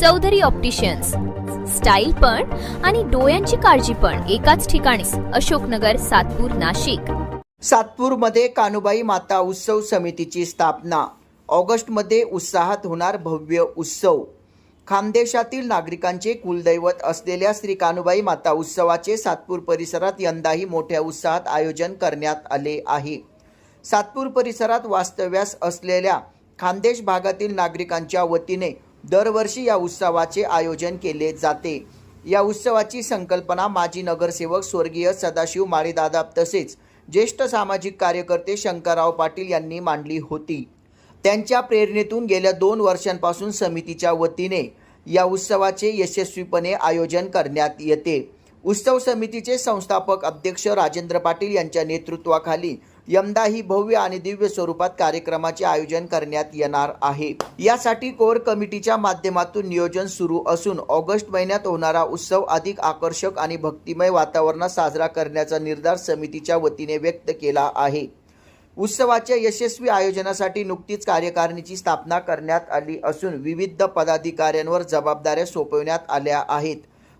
Chaudhari opticians, style पण आणि डोळ्यांची काळजी पण एकाच ठिकाणी. अशोकनगर, सातपूर, नाशिक. सातपूरमध्ये कानुबाई माता उत्सव समितीची स्थापना. ऑगस्टमध्ये उत्साहात होणार भव्य उत्सव. खानदेशातील नागरिकांचे कुलदैवत असलेल्या श्री कानुबाई माता उत्सवाचे सातपूर परिसरात यंदाही मोठ्या उत्साहात आयोजन करण्यात आले आहे. सातपूर परिसरात वास्तव्यास असलेल्या खानदेश भागातील नागरिकांच्या वतीने दरवर्षी या उत्सवाचे आयोजन केले जाते. या उत्सवाची संकल्पना माजी नगरसेवक स्वर्गीय सदाशिव माळीदादा तसेच ज्येष्ठ सामाजिक कार्यकर्ते शंकरराव पाटील यांनी मांडली होती. त्यांच्या प्रेरणेतून गेल्या 2 वर्षांपासून समितीच्या वतीने या उत्सवाचे यशस्वीपणे आयोजन करण्यात येते. उत्सव समितीचे संस्थापक अध्यक्ष राजेंद्र पाटील यांच्या नेतृत्वाखाली यंदाही भव्य आणि दिव्य स्वरूपात कार्यक्रमाचे आयोजन करण्यात येणार आहे. यासाठी कोर कमिटीच्या माध्यमातून नियोजन सुरू असून ऑगस्ट महिन्यात होणारा उत्सव अधिक आकर्षक आणि भक्तिमय वातावरणात साजरा करण्याचा निर्धार समितीच्या वतीने व्यक्त केला आहे. उत्सवाच्या यशस्वी आयोजनासाठी नुकतीच कार्यकारिणीची स्थापना करण्यात आली असून विविध पदाधिकाऱ्यांवर जबाबदाऱ्या सोपवण्यात आल्या आहेत.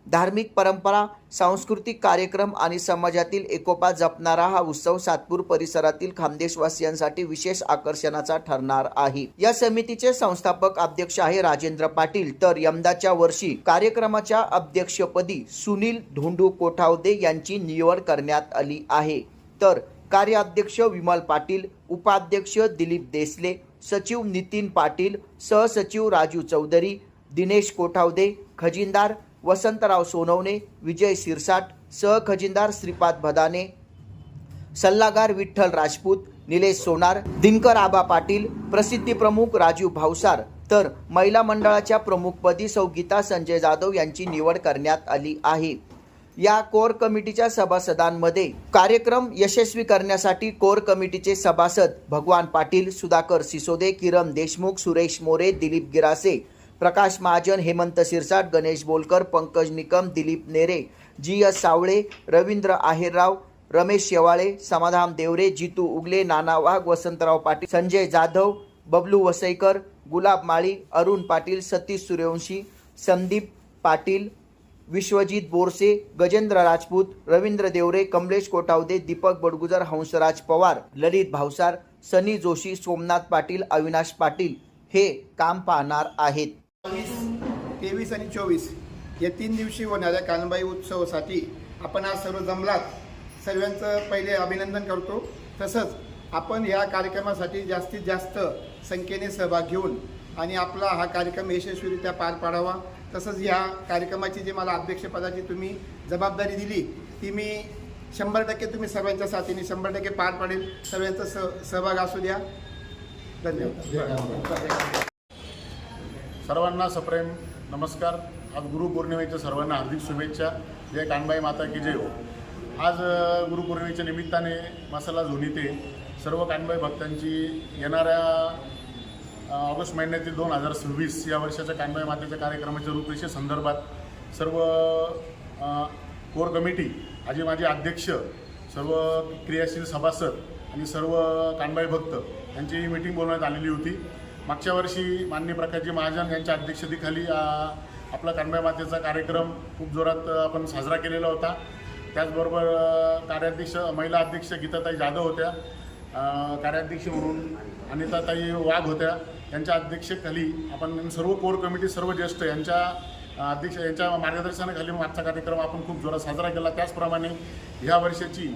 धार्मिक परंपरा, सांस्कृतिक कार्यक्रम आणि समाजातील एकोपा जपणारा हा उत्सव सातपूर परिसरातील खानदेशवासियांसाठी विशेष आकर्षणाचा ठरणार आहे. या समितीचे संस्थापक अध्यक्ष आहे राजेंद्र पाटील, तर यंदाच्या वर्षी कार्यक्रमाच्या अध्यक्षपदी सुनील धोंडू कोठावदे यांची निवड करण्यात आली आहे. तर कार्याध्यक्ष विमल पाटील, उपाध्यक्ष दिलीप देसले, सचिव नितीन पाटील, सहसचिव राजू चौधरी, दिनेश कोठावदे, खजिनदार वसंतराव सोनवणे, विजय सिरसाट, सहखजिनदार श्रीपाद भदाने, सल्लागार विठ्ठल राजपूत, निलेश सोनार, दिनकर आबा पाटील, प्रसिद्धी प्रमुख राजीव भावसार, तर महिला मंडळाच्या प्रमुखपदी सौ गीता संजय जाधव यांची निवड करण्यात आली आहे. या कोर कमिटीच्या सभासदांमध्ये कार्यक्रम यशस्वी करण्यासाठी कोर कमिटीचे सभासद भगवान पाटील, सुधाकर सिसोदे, किरण देशमुख, सुरेश मोरे, दिलीप गिरासे, प्रकाश महाजन, हेमंत सिरसाट, गणेश बोलकर, पंकज निकम, दिलीप नेरे, जी.एस. सावळे, रवींद्र आहेरराव, रमेश शेवाळे, समाधान देवरे, जितू उगले, नाना वाघ, वसंतराव पाटील, संजय जाधव, बबलू वसईकर, गुलाब माळी, अरुण पाटील, सतीश सूर्यवंशी, संदीप पाटील, विश्वजित बोरसे, गजेंद्र राजपूत, रवींद्र देवरे, कमलेश कोठावदे, दीपक बडगुजर, हंसराज पवार, ललित भावसार, सनी जोशी, सोमनाथ पाटील, अविनाश पाटील हे काम पाहणार आहेत. 23 आणि 24 या 3 दिवशी होणाऱ्या कानुबाई उत्सवासाठी आपण आज सर्व जमलात. सर्वांचं पहिले अभिनंदन करतो. तसंच आपण या कार्यक्रमासाठी जास्तीत जास्त संख्येने सहभाग घेऊन आणि आपला हा कार्यक्रम यशस्वीरित्या पार पाडावा. तसंच ह्या कार्यक्रमाची जी मला अध्यक्षपदाची तुम्ही जबाबदारी दिली ती मी 100% तुम्ही सर्वांच्या साथीने 100% पार पाडेल. सर्वांचा सहभाग असू द्या. धन्यवाद. सर्वांना सप्रेम नमस्कार. आज गुरुपौर्णिमेच्या सर्वांना हार्दिक शुभेच्छा. जय कानबाई माता की जय हो. आज गुरुपौर्णिमेच्या निमित्ताने मसाला झोन इथे सर्व कानबाई भक्तांची येणाऱ्या ऑगस्ट महिन्यातील 2026 या वर्षाच्या कानबाई मातेच्या कार्यक्रमाच्या रूपरेषेसंदर्भात सर्व कोर कमिटी, माझे अध्यक्ष, सर्व क्रियाशील सभासद आणि सर्व कानबाई भक्त यांची मीटिंग बोलवण्यात आलेली होती. मागच्या वर्षी माननीय प्रकाशजी महाजन यांच्या अध्यक्षतेखाली आपला कानबाई मातेचा कार्यक्रम खूप जोरात आपण साजरा केलेला होता. त्याचबरोबर महिला अध्यक्ष गीताताई जाधव होत्या, कार्याध्यक्ष म्हणून अनिताताई वाघ होत्या. यांच्या अध्यक्षतेखाली आपण सर्व कोर कमिटी, सर्व ज्येष्ठ यांच्या मार्गदर्शनाखाली मागचा कार्यक्रम आपण खूप जोरात साजरा केला. त्याचप्रमाणे ह्या वर्षाची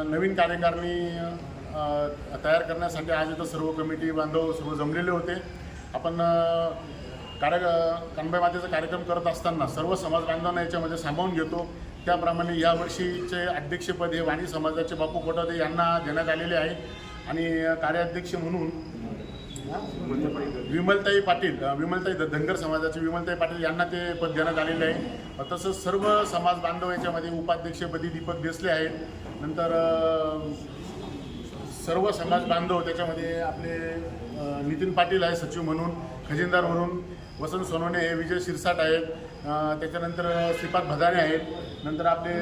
नवीन कार्यकारिणी तयार करण्यासाठी आज इथं सर्व कमिटी बांधव सर्व जमलेले होते. आपण कानबाई मातेचा कार्यक्रम करत असताना सर्व समाज बांधवांना याच्यामध्ये सामावून घेतो. त्याप्रमाणे या वर्षीचे अध्यक्षपद हे वाणी समाजाचे बापू कोठावदे यांना देण्यात आलेले आहे आणि कार्याध्यक्ष म्हणून विमलताई धनगर समाजाचे विमलताई पाटील यांना ते पद देण्यात आलेले आहे. तसंच सर्व समाज बांधव याच्यामध्ये उपाध्यक्षपदी दीपक देसले आहेत. नंतर सर्व समाज बांधव त्याच्यामध्ये आपले नितीन पाटील आहे सचिव म्हणून, खजिनदार म्हणून वसंत सोनवणे हे, विजय सिरसाट आहेत, त्याच्यानंतर श्रीपाद भदाने आहेत, नंतर आपले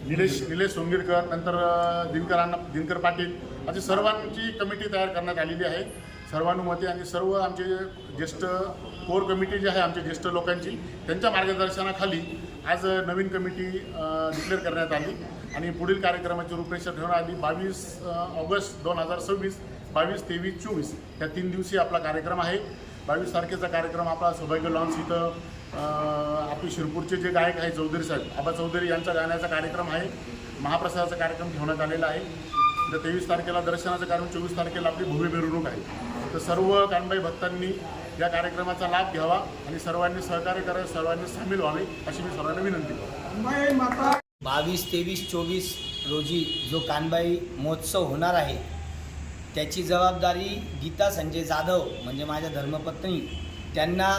निलेश सोंगीरकर, नंतर दिनकर पाटील अशी सर्वांची कमिटी तयार करण्यात आलेली आहे. सर्वानुमते आणि सर्व आमचे ज्येष्ठ कोर कमिटी जे आहे आमच्या ज्येष्ठ लोकांची त्यांच्या मार्गदर्शनाखाली आज नवीन कमिटी डिक्लेअर करण्यात आली आणि पुढील कार्यक्रमाची रूपरेषा ठेवण्यात आली. 22 ऑगस्ट 2026, 22, 23, 24 या 3 दिवसीय आपला कार्यक्रम आहे. 22 तारखेचा कार्यक्रम आपला सौभाग्य लॉन्स इथं आपले शिरपूरचे जे गायक आहे चौधरी साहेब आबा चौधरी यांचा गाण्याचा कार्यक्रम आहे. महाप्रसादाचा कार्यक्रम ठेवण्यात आलेला आहे. तर 23 तारखेला दर्शनाचा कार्यक्रम, 24 तारखेला आपली भव्य मिरवणूक आहे. तर सर्व कानबाई भक्तांनी या कार्यक्रमाचा लाभ घ्यावा आणि सर्वांनी सहकार्य करावे, सर्वांनी सामील व्हावे अशी मी सर्वांना विनंती करतो. 22, 23, 24 रोजी जो कानबाई महोत्सव होणार आहे त्याची जबाबदारी गीता संजय जाधव म्हणजे माझ्या धर्मपत्नी त्यांना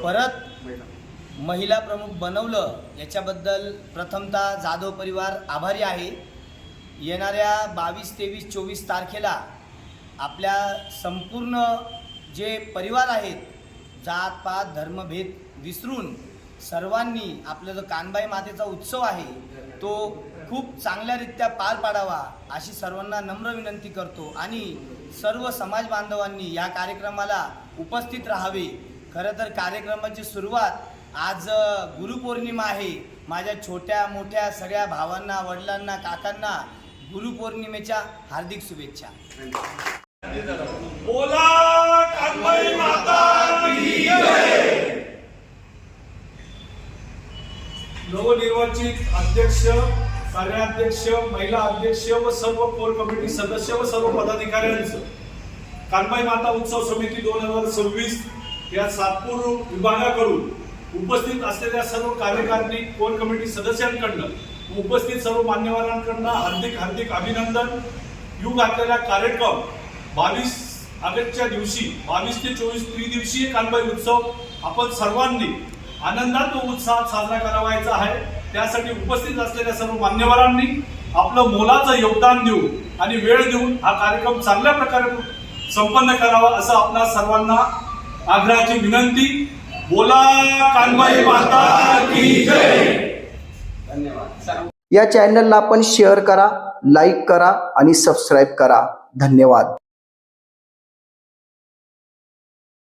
परत महिला प्रमुख बनवलं याच्याबद्दल प्रथमतः जाधव परिवार आभारी आहे. येणाऱ्या 22, 23, 24 तारखेला आपल्या संपूर्ण जे परिवार आहेत जात पात धर्मभेद विसरून सर्वांनी आपला जो कानबाई मातेचा उत्सव आहे तो खूप चांगल्यारीत्या पार पाडावा अशी सर्वांना नम्र विनंती करतो आणि सर्व समाज बांधवांनी या कार्यक्रमाला उपस्थित राहावे. खरं तर कार्यक्रमाची सुरुवात आज गुरुपौर्णिमा आहे. माझ्या छोट्या मोठ्या सगळ्या भावांना वडिलांना काकांना गुरुपौर्णिमेच्या हार्दिक शुभेच्छा. बोला कानबाई माता की जय. नवनिर्वाचित अध्यक्ष, कार्याध्यक्ष, महिला अध्यक्ष व सर्व कोर कमिटी सदस्य व सर्व पदाधिकाऱ्यांचं कानबाई माता उत्सव समिती 2026 या सातपूर विभागाकडून उपस्थित असलेल्या सर्व कार्यकारिणी कोर कमिटी सदस्यांकडनं उपस्थित सर्व मान्यवरांकडनं हार्दिक अभिनंदन. येऊ घातलेला कार्यक्रम 22 ऑगस्टच्या दिवशी 22 ते 24 त्रिदिवसीय कानबाई उत्सव आपण सर्वांनी आनंदात व उत्साहात साजरा करावायचा आहे. त्यासाठी उपस्थित असलेल्या सर्व मान्यवरांनी आपलं मोलाचं योगदान देऊन आणि वेळ देऊन हा कार्यक्रम चांगल्या प्रकारे संपन्न करावा असं आपणा सर्वांना आग्रहाची विनंती. बोला कानबाई माता की जय. धन्यवाद. या चॅनलला आपण शेअर करा, लाईक करा आणि सबस्क्राईब करा. धन्यवाद.